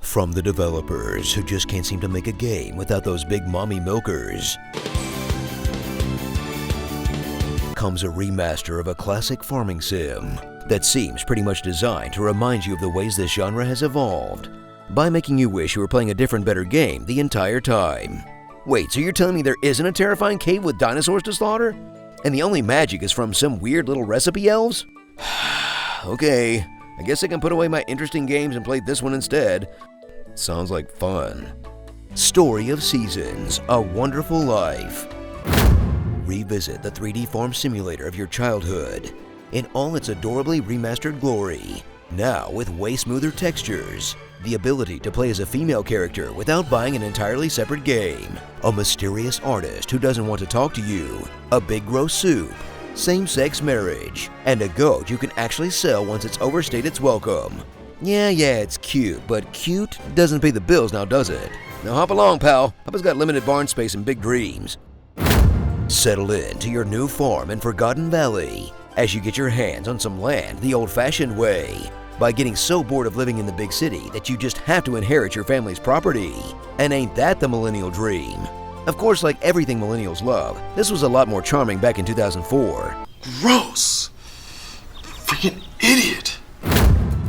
From the developers who just can't seem to make a game without those big mommy milkers, comes a remaster of a classic farming sim that seems pretty much designed to remind you of the ways this genre has evolved, by making you wish you were playing a different, better game the entire time. Wait, so you're telling me there isn't a terrifying cave with dinosaurs to slaughter? And the only magic is from some weird little recipe elves? Okay, I guess I can put away my interesting games and play this one instead. Sounds like fun. Story of Seasons, A Wonderful Life. Revisit the 3D farm simulator of your childhood in all its adorably remastered glory. Now with way smoother textures, the ability to play as a female character without buying an entirely separate game, a mysterious artist who doesn't want to talk to you, a big gross soup, same-sex marriage, and a goat you can actually sell once it's overstayed its welcome. Yeah, it's cute, but cute doesn't pay the bills now, does it? Now hop along, pal. Papa's got limited barn space and big dreams. Settle in to your new farm in Forgotten Valley as you get your hands on some land the old-fashioned way, by getting so bored of living in the big city that you just have to inherit your family's property. And ain't that the millennial dream? Of course, like everything millennials love, this was a lot more charming back in 2004. Gross! Freaking idiot!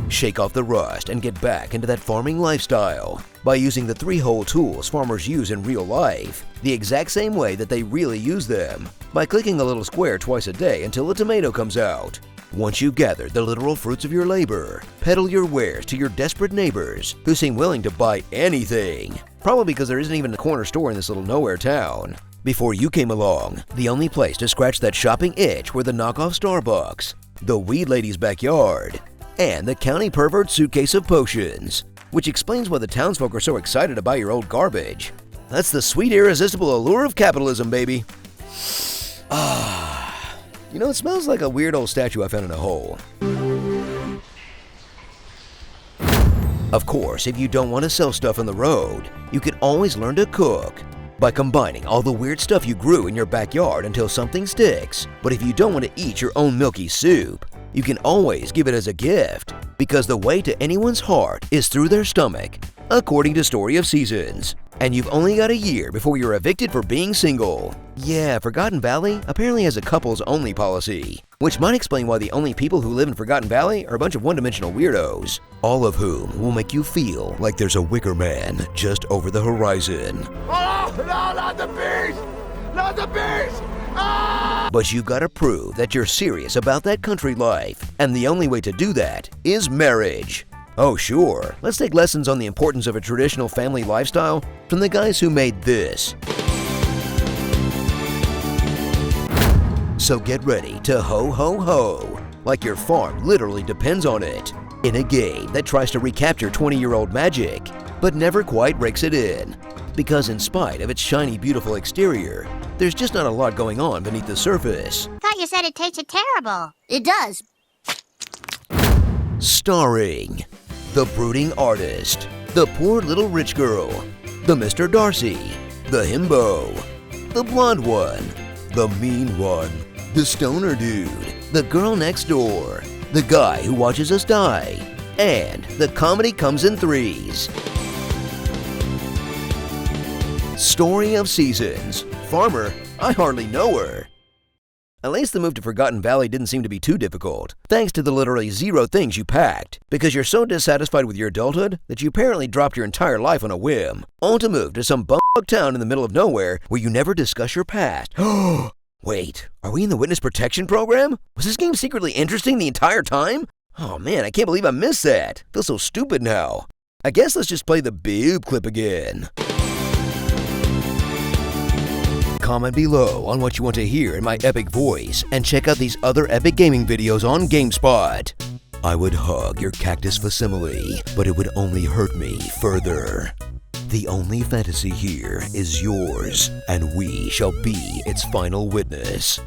Shake off the rust and get back into that farming lifestyle by using the 3-hole tools farmers use in real life, the exact same way that they really use them, by clicking the little square twice a day until a tomato comes out. Once you've gathered the literal fruits of your labor, peddle your wares to your desperate neighbors who seem willing to buy anything, probably because there isn't even a corner store in this little nowhere town. Before you came along, the only place to scratch that shopping itch were the knockoff Starbucks, the weed lady's backyard, and the county pervert suitcase of potions, which explains why the townsfolk are so excited to buy your old garbage. That's the sweet, irresistible allure of capitalism, baby. You know, it smells like a weird old statue I found in a hole. Of course, if you don't want to sell stuff on the road, you can always learn to cook by combining all the weird stuff you grew in your backyard until something sticks. But if you don't want to eat your own milky soup, you can always give it as a gift, because the way to anyone's heart is through their stomach, according to Story of Seasons. And you've only got a year before you're evicted for being single. Yeah, Forgotten Valley apparently has a couples-only policy, which might explain why the only people who live in Forgotten Valley are a bunch of one-dimensional weirdos, all of whom will make you feel like there's a wicker man just over the horizon. Oh, no, not the beast! Not the beast! Ah! But you've got to prove that you're serious about that country life, and the only way to do that is marriage. Oh sure, let's take lessons on the importance of a traditional family lifestyle from the guys who made this. So get ready to ho ho ho, like your farm literally depends on it, in a game that tries to recapture 20-year-old magic, but never quite rakes it in. Because in spite of its shiny, beautiful exterior, there's just not a lot going on beneath the surface. Thought you said it tasted terrible. It does. Starring the brooding artist, the poor little rich girl, the Mr. Darcy, the himbo, the blonde one, the mean one, the stoner dude, the girl next door, the guy who watches us die, and the comedy comes in threes. Story of Seasons. Farmer, I hardly know her. At least the move to Forgotten Valley didn't seem to be too difficult, thanks to the literally 0 things you packed, because you're so dissatisfied with your adulthood that you apparently dropped your entire life on a whim, all to move to some bumfuck town in the middle of nowhere where you never discuss your past. Wait, are we in the witness protection program? Was this game secretly interesting the entire time? Oh man, I can't believe I missed that. I feel so stupid now. I guess let's just play the boob clip again. Comment below on what you want to hear in my epic voice, and check out these other epic gaming videos on GameSpot. I would hug your cactus facsimile, but it would only hurt me further. The only fantasy here is yours, and we shall be its final witness.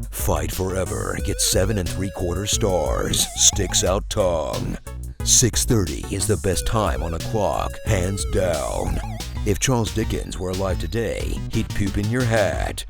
Fight forever gets 7 3/4 stars, sticks out tongue. 6:30 is the best time on a clock, hands down. If Charles Dickens were alive today, he'd poop in your hat.